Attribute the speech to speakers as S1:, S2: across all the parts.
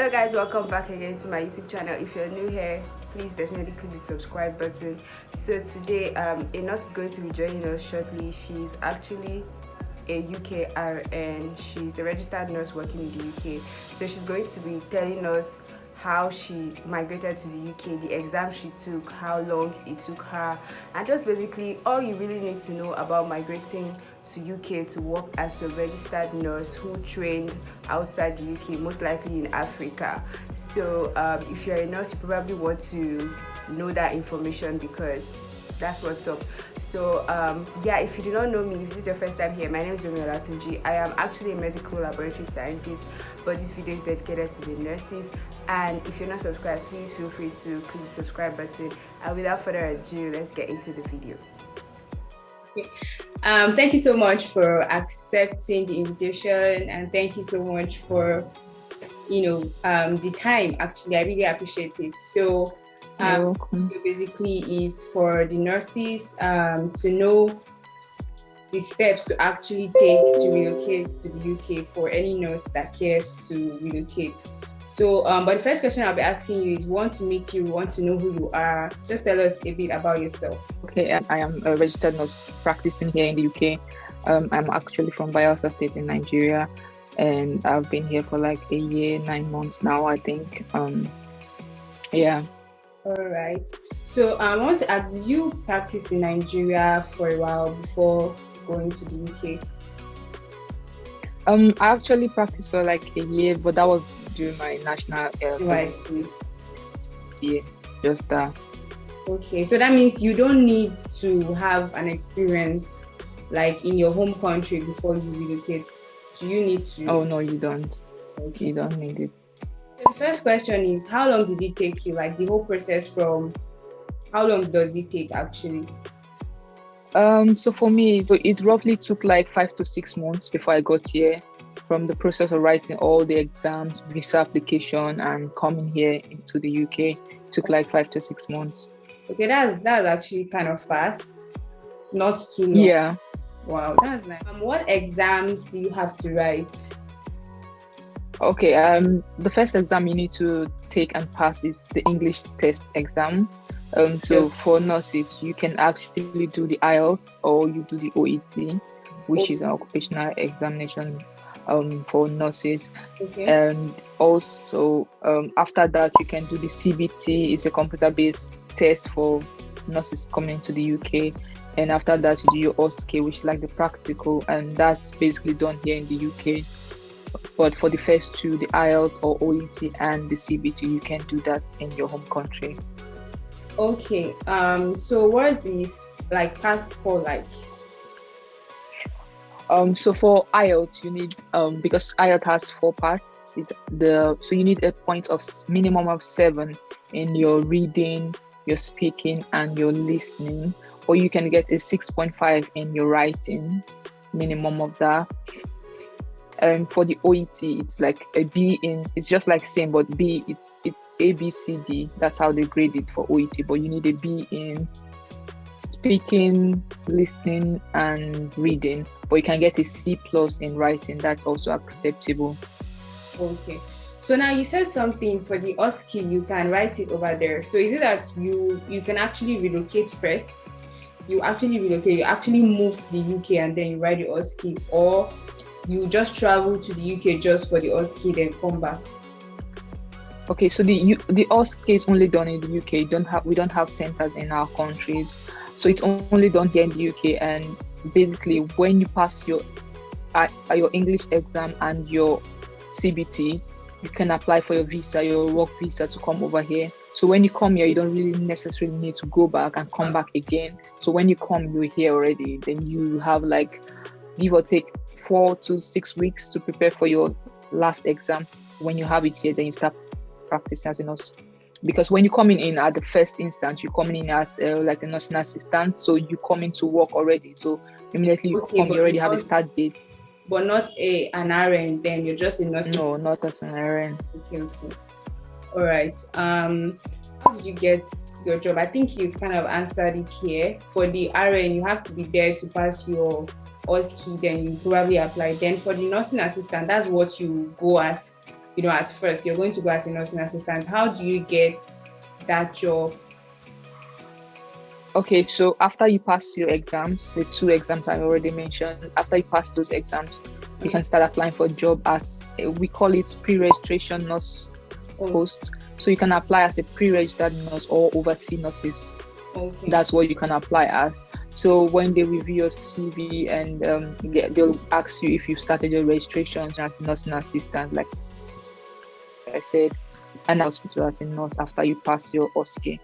S1: Hello guys, welcome back again to my YouTube channel. If you're new here, please definitely click the subscribe button. So today a nurse is going to be joining us shortly. She's actually a UK RN. She's a registered nurse working in the UK. So she's going to be telling us how she migrated to the UK, the exam she took, how long it took her, and just basically all you really need to know about migrating to UK to work as a registered nurse who trained outside the UK, most likely in Africa. So if you're a nurse, you probably want to know that information because that's what's up. So yeah, if you do not know me, if this is your first time here, my name is Gbemi Olatunji. I am actually a medical laboratory scientist, but this video is dedicated to the nurses. And if you're not subscribed, please feel free to click the subscribe button. And without further ado, let's get into the video. Okay. Thank you so much for accepting the invitation, and thank you so much for the time. Actually, I really appreciate it. So basically is for the nurses to know the steps to actually take to relocate to the UK for any nurse that cares to relocate. So but the first question I'll be asking you is, we want to meet you, we want to know who you are. Just tell us a bit about yourself.
S2: Okay, I am a registered nurse practicing here in the UK. I'm actually from Bayelsa State in Nigeria, and I've been here for like a year, 9 months now, I think. Yeah.
S1: All right. So I want to ask, you practice in Nigeria for a while before going to the UK?
S2: I actually practiced for like a year, but that was during my national year, just that.
S1: Okay, so that means you don't need to have an experience like in your home country before you relocate. Do you need to?
S2: Oh no, you don't. Okay. You don't need it.
S1: The first question is, how long did it take you? Like the whole process from, how long does it take actually?
S2: So for me, it roughly took like 5 to 6 months before I got here. From the process of writing all the exams, visa application, and coming here into the UK, it took like 5 to 6 months.
S1: Okay, that's actually kind of fast. Not too long.
S2: Yeah.
S1: Wow, that's nice. What exams do you have to write?
S2: Okay, the first exam you need to take and pass is the English test exam. So for nurses, you can actually do the IELTS or you do the OET, which is an occupational examination for nurses.
S1: Okay.
S2: And also after that, you can do the CBT. It's a computer-based test for nurses coming into the UK. And after that, you do your OSCE, which is like the practical, and that's basically done here in the UK. But for the first two, the IELTS or OET and the CBT, you can do that in your home country.
S1: Okay. So what is this like pass for like?
S2: So for IELTS, you need because IELTS has 4 parts. So you need a point of minimum of 7 in your reading, your speaking, and your listening, or you can get a 6.5 in your writing, minimum of that. And for the OET, it's like a B in. It's just like same, but B. It's A, B, C, D. That's how they grade it for OET. But you need a B in speaking, listening, and reading. But you can get a C+ in writing. That's also acceptable.
S1: Okay. So now you said something for the OSCE, you can write it over there. So is it that you can actually relocate first? You actually relocate. You actually move to the UK and then you write the OSCE, or you just travel to the UK just for the OSCE, then come back?
S2: Okay, so the OSCE is only done in the UK. We don't have centers in our countries, so it's only done here in the UK. And basically, when you pass your English exam and your CBT, you can apply for your visa, your work visa, to come over here. So when you come here, you don't really necessarily need to go back and come back again. So when you come, you're here already. Then you have like, give or take, 4 to 6 weeks to prepare for your last exam. When you have it here, then you start practicing as a nurse. Because when you come in at the first instance, you're coming in as like a nursing assistant, so you come in to work already. So immediately you come, you already have a start date.
S1: But not an RN, then you're just a nurse?
S2: No, not as an RN.
S1: Okay. All right. How did you get your job? I think you've kind of answered it here. For the RN, you have to be there to pass your OSCE, then you probably apply. Then for the nursing assistant, that's what you go as at first you're going to go as a nursing assistant. How do you get that job?
S2: Okay, so after you pass your exams, the 2 exams I already mentioned, after you pass those exams, you can start applying for a job as, we call it pre-registration nurse posts. So you can apply as a pre-registered nurse or oversee nurses.
S1: Okay.
S2: That's what you can apply as. So when they review your CV and they'll ask you if you've started your registration as a nursing assistant, like I said, and hospital as a nurse after you pass your OSCE.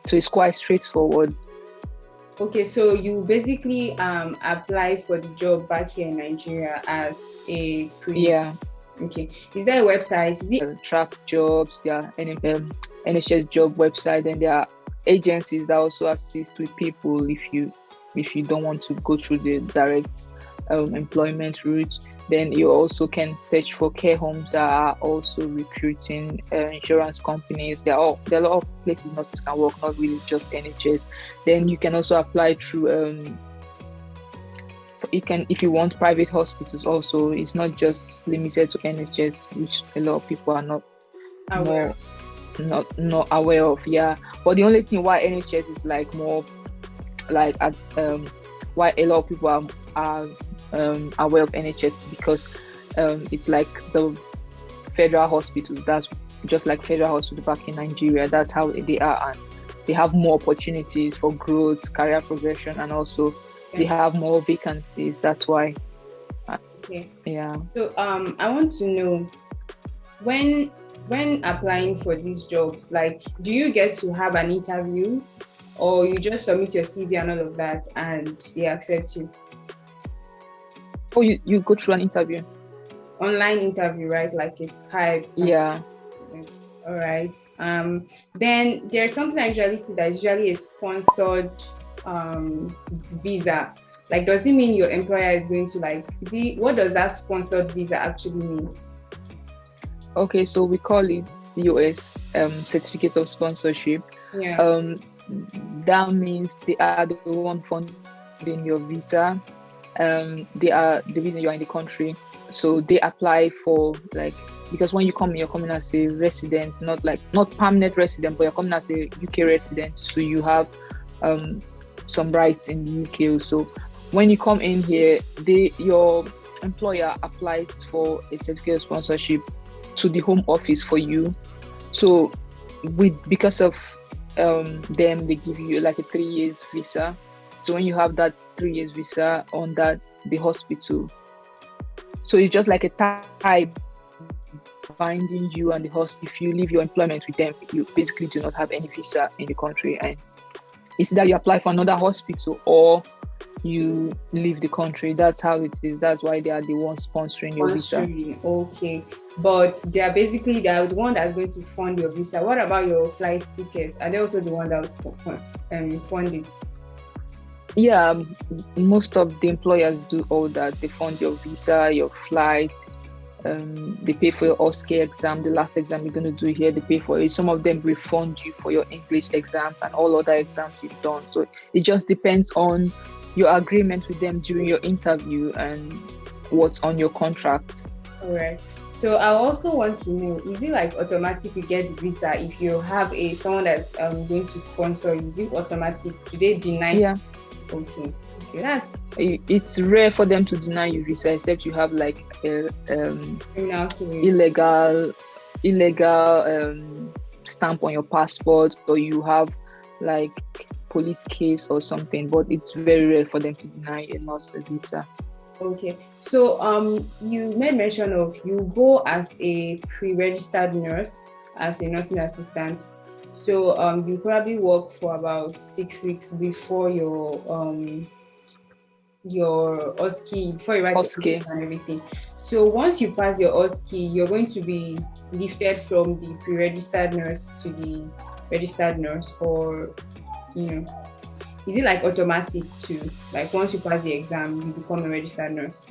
S2: So it's quite straightforward.
S1: Okay, so you basically apply for the job back here in Nigeria as a
S2: Yeah.
S1: Okay. Is there a website? Is it
S2: track jobs? Yeah, NHS job website, and there are agencies that also assist with people if you don't want to go through the direct employment route. Then you also can search for care homes that are also recruiting, insurance companies. There are a lot of places nurses can work, not really just NHS. Then you can also apply through if you want private hospitals also. It's not just limited to NHS, which a lot of people are not aware of. Yeah, but the only thing why NHS is like more like why a lot of people are aware of NHS, because it's like the federal hospitals. That's just like federal hospital back in Nigeria. That's how they are, and they have more opportunities for growth, career progression, and also they have more vacancies. That's why.
S1: Okay.
S2: Yeah.
S1: So I want to know, when applying for these jobs, like, do you get to have an interview, or you just submit your CV and all of that and they accept you?
S2: Oh, you go through an interview.
S1: Online interview, right? Like a Skype.
S2: Yeah.
S1: All right. Then there's something I usually see that is usually a sponsored visa. Like, does it mean your employer is going to what does that sponsored visa actually mean?
S2: Okay, so we call it COS, certificate of sponsorship.
S1: Yeah.
S2: That means they are the one funding your visa. They are the reason you are in the country. So they apply for, because when you come, you're coming as a resident, not permanent resident, but you're coming as a UK resident. So you have some rights in the UK. So when you come in here, your employer applies for a certificate of sponsorship to the home office for you. So because of them, they give you like a 3 years visa. So when you have that 3 years visa under the hospital, so it's just like a tie binding you and the hospital. If you leave your employment with them, you basically do not have any visa in the country, and it's that you apply for another hospital or you leave the country. That's how it is. That's why they are the ones sponsoring your visa.
S1: Okay, but they are the one that's going to fund your visa. What about your flight tickets? Are they also the one that will fund it?
S2: Yeah, most of the employers do all that. They fund your visa, your flight. They pay for your OSCE exam, the last exam you're going to do here. They pay for it. Some of them refund you for your English exams and all other exams you've done. So it just depends on your agreement with them during your interview and what's on your contract.
S1: All right. So I also want to know, is it like automatic you get the visa if you have someone that's going to sponsor you? Is it automatic? Do they deny?
S2: Yeah.
S1: Okay.
S2: It's rare for them to deny you visa, except you have like illegal stamp on your passport, or you have like police case or something. But it's very rare for them to deny a nurse a visa.
S1: Okay, so you made mention of you go as a pre-registered nurse, as a nursing assistant. So you probably work for about 6 weeks before your OSCE, before you write
S2: OSCE
S1: and everything. So once you pass your OSCE, you're going to be lifted from the pre-registered nurse to the registered nurse, or is it like automatic to, like, once you pass the exam, you become a registered nurse?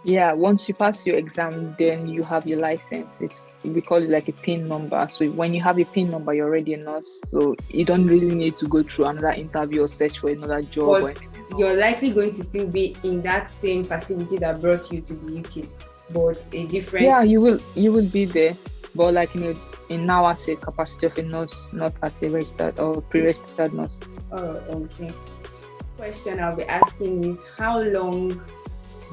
S2: Yeah, once you pass your exam, then you have your license. We call it like a PIN number. So when you have a PIN number, you're already a nurse. So you don't really need to go through another interview or search for another job.
S1: But or anything. You're likely going to still be in that same facility that brought you to the UK. but a different.
S2: Yeah, you will be there, but like in now as a capacity of a nurse, not as a registered or pre-registered nurse.
S1: Oh, okay. Question I'll be asking is, how long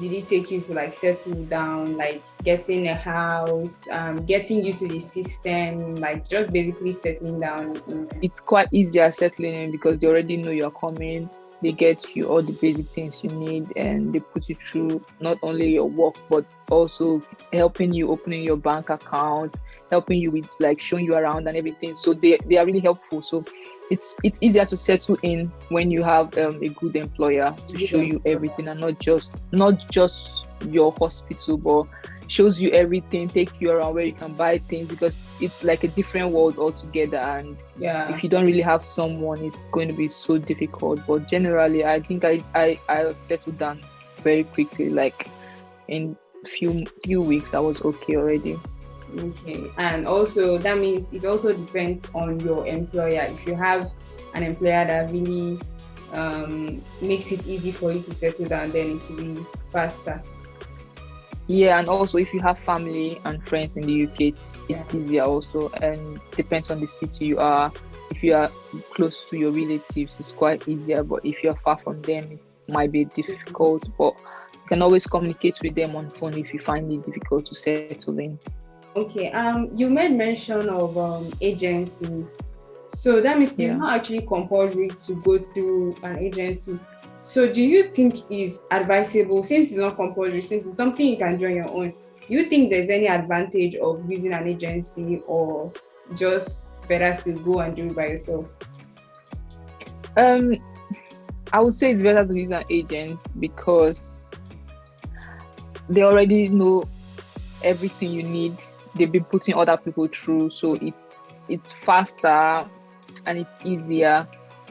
S1: did it take you to like settle down, like getting a house, getting used to the system, like just basically settling down in?
S2: It's quite easier settling in because they already know you're coming. They get you all the basic things you need, and they put you through not only your work but also helping you opening your bank account, helping you with like showing you around and everything. So they are really helpful. So it's easier to settle in when you have a good employer to show you everything, and not just your hospital, but shows you everything, take you around where you can buy things, because it's like a different world altogether. And
S1: Yeah.
S2: if you don't really have someone, it's going to be so difficult. But generally, I think I settled down very quickly. Like in few weeks, I was okay already.
S1: Okay. And also that means it also depends on your employer. If you have an employer that really makes it easy for you to settle down, then it will be faster.
S2: Yeah, and also if you have family and friends in the UK, it's easier also, and depends on the city you are. If you are close to your relatives, it's quite easier, but if you're far from them, it might be difficult. But you can always communicate with them on phone if you find it difficult to settle in.
S1: Okay. You made mention of agencies. So that means it's not actually compulsory to go through an agency. So do you think it's advisable, since it's not compulsory, since it's something you can do on your own, do you think there's any advantage of using an agency, or just better to go and do it by yourself?
S2: I would say it's better to use an agent because they already know everything you need. They've been putting other people through, so it's faster and it's easier.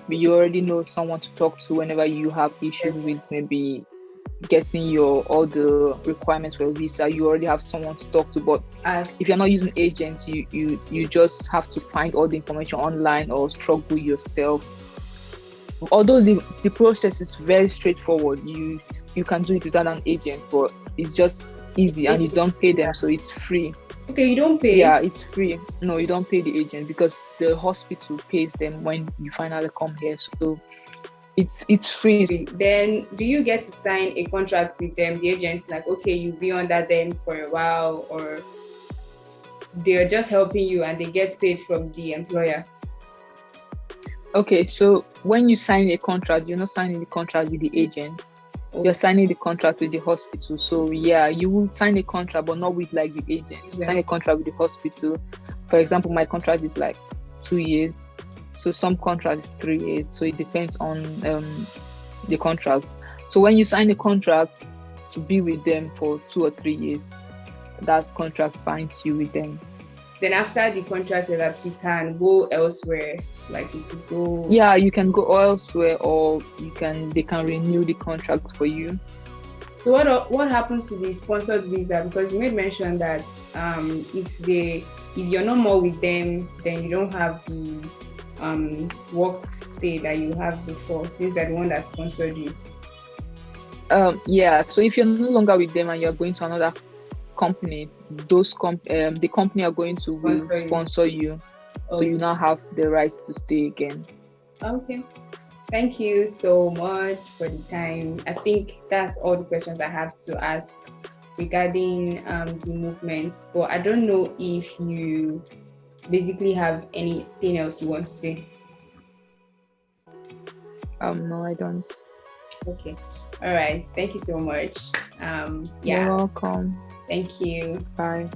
S2: But you already know someone to talk to whenever you have issues with maybe getting all the requirements for a visa. You already have someone to talk to. But if you're not using agents, you just have to find all the information online or struggle yourself. Although the process is very straightforward, you can do it without an agent, but it's just easy and you don't pay them, so it's free.
S1: Okay, you don't pay?
S2: Yeah, it's free. No, you don't pay the agent because the hospital pays them when you finally come here. So it's free.
S1: Then do you get to sign a contract with them, the agents, like, okay, you'll be under them for a while, or they're just helping you and they get paid from the employer?
S2: Okay, so when you sign a contract, you're not signing the contract with the agent. You're signing the contract with the hospital. So yeah, you will sign a contract, but not with like the agent. You sign a contract with the hospital. For example, my contract is like 2 years. So some contracts 3 years. So it depends on the contract. So when you sign a contract to be with them for 2 or 3 years, that contract binds you with them.
S1: Then after the contract is up, you can go elsewhere. Like you could go.
S2: Yeah, you can go elsewhere, or they can renew the contract for you.
S1: So what happens to the sponsored visa? Because you made mention that if you're no more with them, then you don't have the work stay that you have before, since they're the one that sponsored you.
S2: Yeah. So if you're no longer with them and you're going to another company, the company are going to sponsor you. Okay. So you now have the right to stay again.
S1: Okay. Thank you so much for the time. I think that's all the questions I have to ask regarding the movement. But I don't know if you basically have anything else you want to say.
S2: No, I don't.
S1: Okay. All right. Thank you so much.
S2: You're welcome.
S1: Thank you.
S2: Bye.